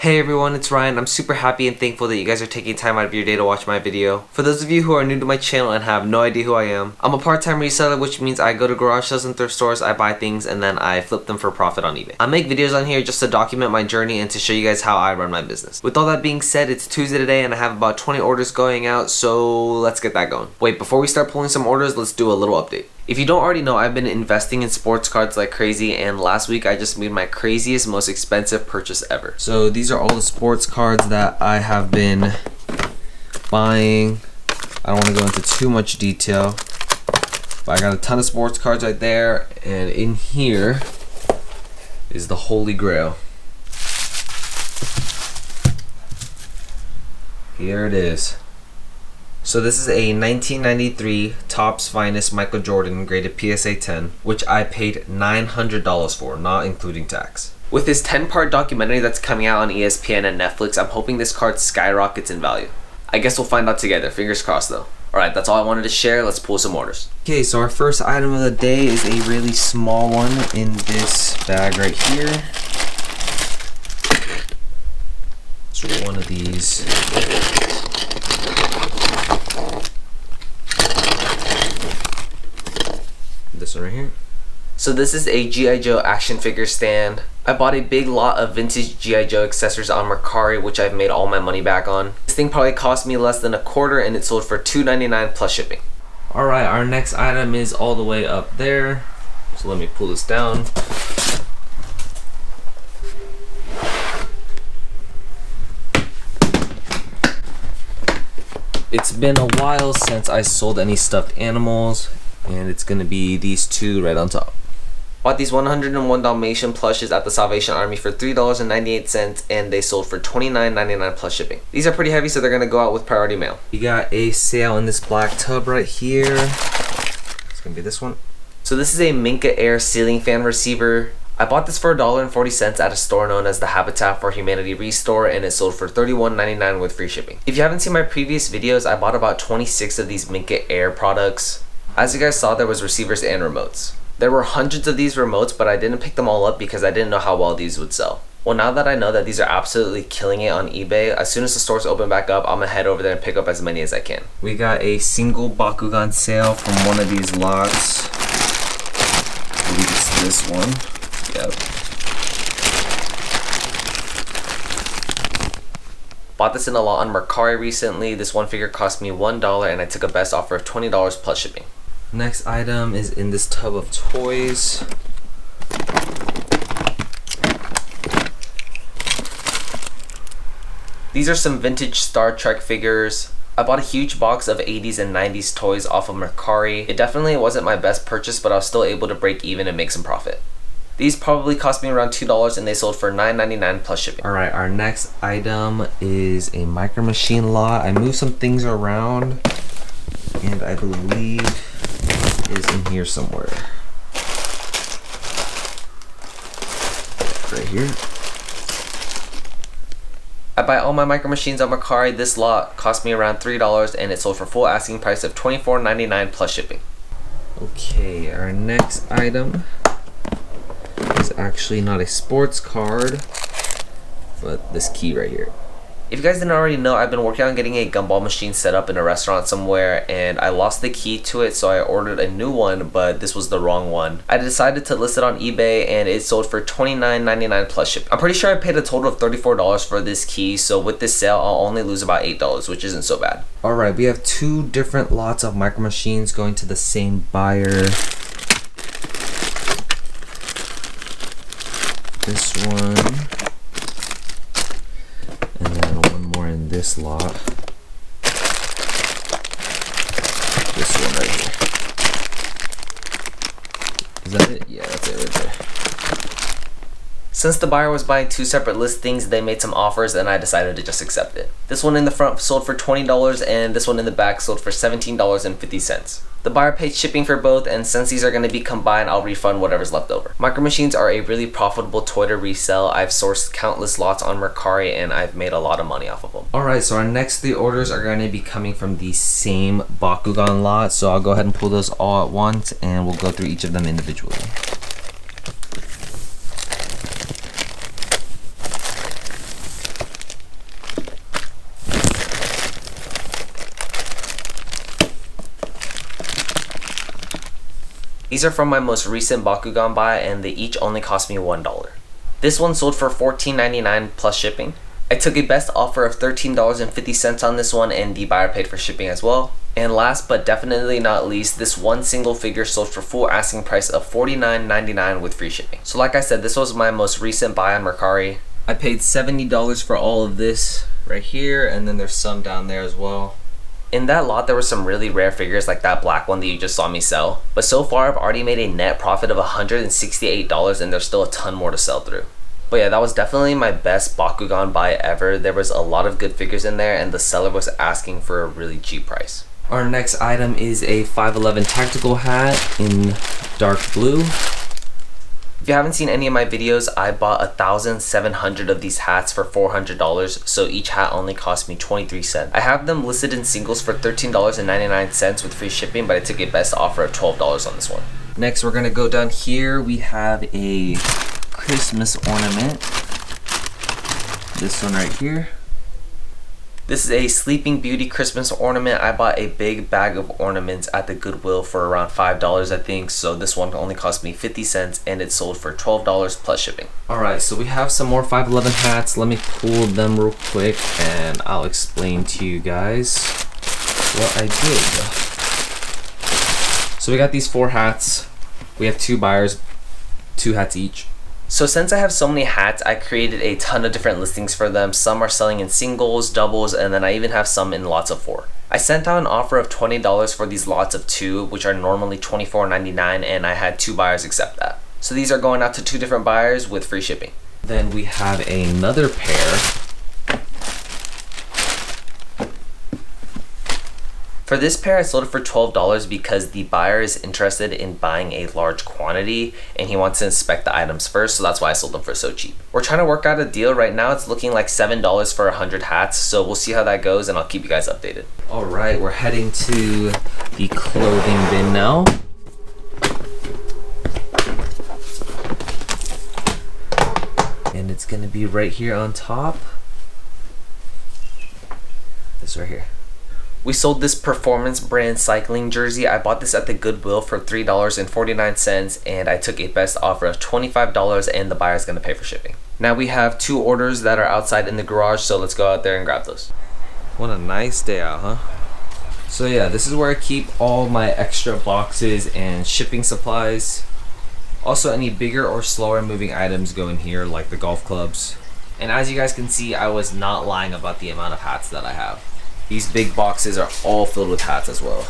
Hey everyone, it's Ryan. I'm super happy and thankful that you guys are taking time out of your day to watch my video. For those of you who are new to my channel and have no idea who I am, I'm a part-time reseller, which means I go to garage sales and thrift stores, I buy things, and then I flip them for profit on eBay. I make videos on here just to document my journey and to show you guys how I run my business. With all that being said, it's Tuesday today and I have about 20 orders going out, so let's get that going. Wait, before we start pulling some orders, let's do a little update. If you don't already know, I've been investing in sports cards like crazy, and last week I just made my craziest, most expensive purchase ever. So these are all the sports cards that I have been buying. I don't want to go into too much detail, but I got a ton of sports cards right there, and in here is the Holy Grail. Here it is. So this is a 1993 Topps Finest Michael Jordan graded PSA 10, which I paid $900 for, not including tax. With this 10-part documentary that's coming out on ESPN and Netflix, I'm hoping this card skyrockets in value. I guess we'll find out together, fingers crossed though. Alright, that's all I wanted to share, let's pull some orders. Okay, so our first item of the day is a really small one in this bag right here. So one of these. This one right here. So this is a G.I. Joe action figure stand. I bought a big lot of vintage G.I. Joe accessories on Mercari, which I've made all my money back on. This thing probably cost me less than a quarter and it sold for $2.99 plus shipping. Alright, our next item is all the way up there. So let me pull this down. It's been a while since I sold any stuffed animals, and it's gonna be these two right on top. Bought these 101 Dalmatian plushes at the Salvation Army for $3.98, and they sold for $29.99 plus shipping. These are pretty heavy, so they're gonna go out with priority mail. We got a sale in this black tub right here. It's gonna be this one. So this is a Minka Air ceiling fan receiver. I bought this for $1.40 at a store known as the Habitat for Humanity Restore, and it sold for $31.99 with free shipping. If you haven't seen my previous videos, I bought about 26 of these Minka Air products. As you guys saw, there was receivers and remotes. There were hundreds of these remotes, but I didn't pick them all up because I didn't know how well these would sell. Well, now that I know that these are absolutely killing it on eBay, as soon as the stores open back up, I'm gonna head over there and pick up as many as I can. We got a single Bakugan sale from one of these lots. I believe it's this one. Yep. Bought this in a lot on Mercari recently. This one figure cost me $1 and I took a best offer of $20 plus shipping. Next item is in this tub of toys. These are some vintage Star Trek figures. I bought a huge box of 80s and 90s toys off of Mercari. It definitely wasn't my best purchase, but I was still able to break even and make some profit. These probably cost me around $2 and they sold for $9.99 plus shipping. Alright, our next item is a Micro Machine lot. I moved some things around and I believe it is in here somewhere. Right here. I buy all my Micro Machines on Mercari. This lot cost me around $3 and it sold for full asking price of $24.99 plus shipping. Okay, our next item is actually not a sports card, but this key right here. If you guys didn't already know, I've been working on getting a gumball machine set up in a restaurant somewhere, and I lost the key to it, so I ordered a new one, but this was the wrong one. I decided to list it on eBay, and it sold for $29.99 plus shipping. I'm pretty sure I paid a total of $34 for this key, so with this sale, I'll only lose about $8, which isn't so bad. Alright, we have two different lots of Micro Machines going to the same buyer. This one, and then one more in this lot. This one right here. Is that it? Yeah, that's it right there. Since the buyer was buying two separate listings, they made some offers and I decided to just accept it. This one in the front sold for $20 and this one in the back sold for $17.50. The buyer paid shipping for both, and since these are going to be combined, I'll refund whatever's left over. Micro Machines are a really profitable toy to resell. I've sourced countless lots on Mercari and I've made a lot of money off of them. Alright, so our next three orders are going to be coming from the same Bakugan lot, so I'll go ahead and pull those all at once and we'll go through each of them individually. These are from my most recent Bakugan buy and they each only cost me $1. This one sold for $14.99 plus shipping. I took a best offer of $13.50 on this one and the buyer paid for shipping as well. And last but definitely not least, this one single figure sold for full asking price of $49.99 with free shipping. So like I said, this was my most recent buy on Mercari. I paid $70 for all of this right here, and then there's some down there as well. In that lot, there were some really rare figures like that black one that you just saw me sell. But so far, I've already made a net profit of $168 and there's still a ton more to sell through. But yeah, that was definitely my best Bakugan buy ever. There was a lot of good figures in there and the seller was asking for a really cheap price. Our next item is a 511 tactical hat in dark blue. If you haven't seen any of my videos, I bought 1,700 of these hats for $400, so each hat only cost me 23 cents. I have them listed in singles for $13.99 with free shipping, but I took a best offer of $12 on this one. Next, we're gonna go down here. We have a Christmas ornament. This one right here. This is a Sleeping Beauty Christmas ornament. I bought a big bag of ornaments at the Goodwill for around $5 I think, so this one only cost me 50 cents and it sold for $12 plus shipping. Alright, so we have some more 511 hats. Let me pull them real quick and I'll explain to you guys what I did. So we got these 4 hats. We have 2 buyers, 2 hats each. So since I have so many hats, I created a ton of different listings for them. Some are selling in singles, doubles, and then I even have some in lots of 4. I sent out an offer of $20 for these lots of 2, which are normally $24.99, and I had 2 buyers accept that. So these are going out to 2 different buyers with free shipping. Then we have another pair. For this pair, I sold it for $12 because the buyer is interested in buying a large quantity and he wants to inspect the items first, so that's why I sold them for so cheap. We're trying to work out a deal right now. It's looking like $7 for 100 hats, so we'll see how that goes and I'll keep you guys updated. All right, we're heading to the clothing bin now. And it's gonna be right here on top. This right here. We sold this performance brand cycling jersey. I bought this at the Goodwill for $3.49 and I took a best offer of $25 and the buyer's gonna pay for shipping. Now we have 2 orders that are outside in the garage, so let's go out there and grab those. What a nice day out, huh? So yeah, this is where I keep all my extra boxes and shipping supplies. Also, any bigger or slower moving items go in here, like the golf clubs. And as you guys can see, I was not lying about the amount of hats that I have. These big boxes are all filled with hats as well.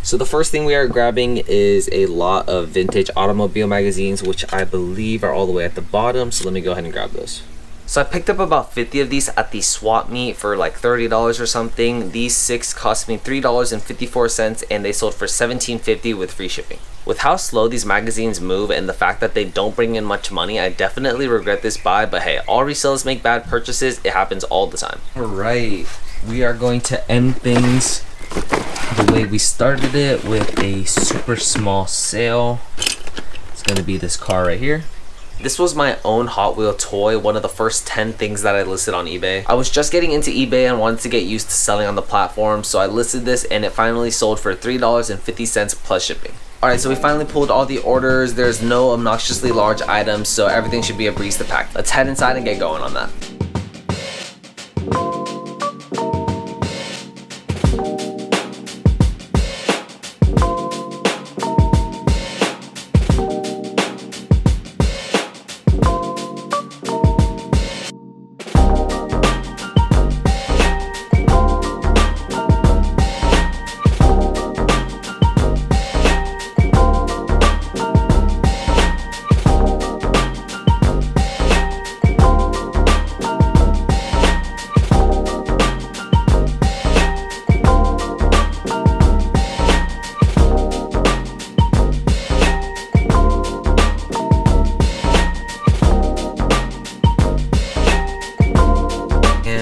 So the first thing we are grabbing is a lot of vintage automobile magazines, which I believe are all the way at the bottom. So let me go ahead and grab those. So I picked up about 50 of these at the swap meet for like $30 or something. These 6 cost me $3.54 and they sold for $17.50 with free shipping. With how slow these magazines move and the fact that they don't bring in much money, I definitely regret this buy, but hey, all resellers make bad purchases. It happens all the time. All right, we are going to end things the way we started it with a super small sale. It's gonna be this car right here. This was my own Hot Wheel toy, one of the first 10 things that I listed on eBay. I was just getting into eBay and wanted to get used to selling on the platform, so I listed this and it finally sold for $3.50 plus shipping. Alright, so we finally pulled all the orders. There's no obnoxiously large items, so everything should be a breeze to pack. Let's head inside and get going on that.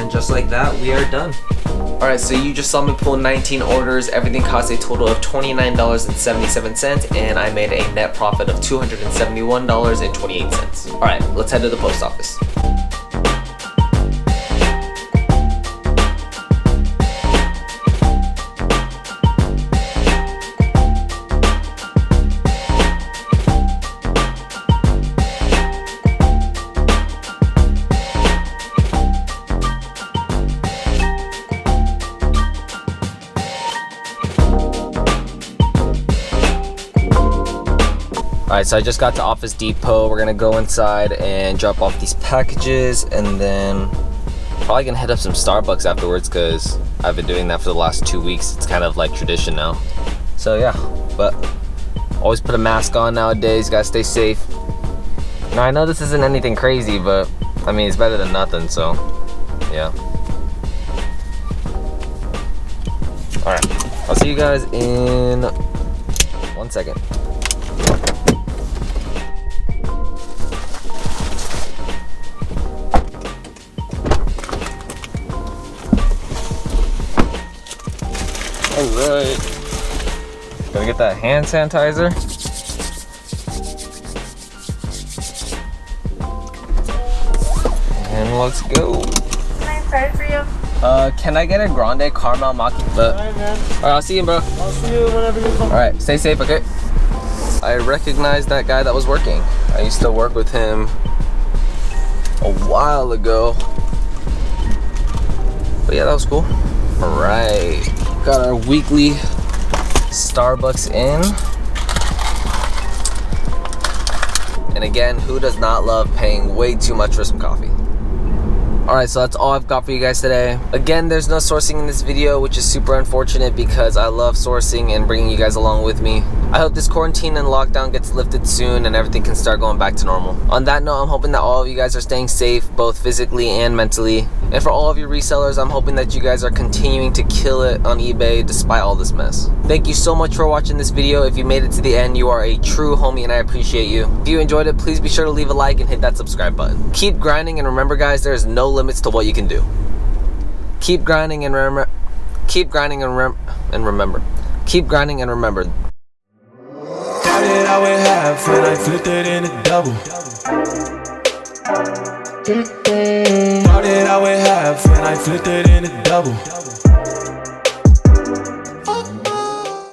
Just like that, we are done. Alright, so you just saw me pull 19 orders. Everything cost a total of $29.77 and I made a net profit of $271.28. Alright, let's head to the post office. Alright, so I just got to Office Depot. We're gonna go inside and drop off these packages, and then probably gonna hit up some Starbucks afterwards because I've been doing that for the last 2 weeks. It's kind of like tradition now. So yeah, but always put a mask on nowadays. Gotta stay safe. Now I know this isn't anything crazy, but I mean it's better than nothing, so yeah. Alright, I'll see you guys in 1 second. Alright. Gotta get that hand sanitizer. And let's go. Can I start for you? Can I get a grande caramel macchiato? Alright, man. Alright, I'll see you, bro. I'll see you whenever you come. Alright, stay safe, okay? I recognized that guy that was working. I used to work with him a while ago. But yeah, that was cool. Alright, got our weekly Starbucks in. And again, who does not love paying way too much for some coffee? Alright, so that's all I've got for you guys today. Again, there's no sourcing in this video, which is super unfortunate because I love sourcing and bringing you guys along with me. I hope this quarantine and lockdown gets lifted soon and everything can start going back to normal. On that note, I'm hoping that all of you guys are staying safe, both physically and mentally. And for all of your resellers, I'm hoping that you guys are continuing to kill it on eBay despite all this mess. Thank you so much for watching this video. If you made it to the end, you are a true homie and I appreciate you. If you enjoyed it, please be sure to leave a like and hit that subscribe button. Keep grinding, and remember guys, there is no limits to what you can do. Keep grinding and remember. Keep grinding and remember. Keep grinding and remember. Started out with half and I flipped it into double. Started out with half and I flipped it into double.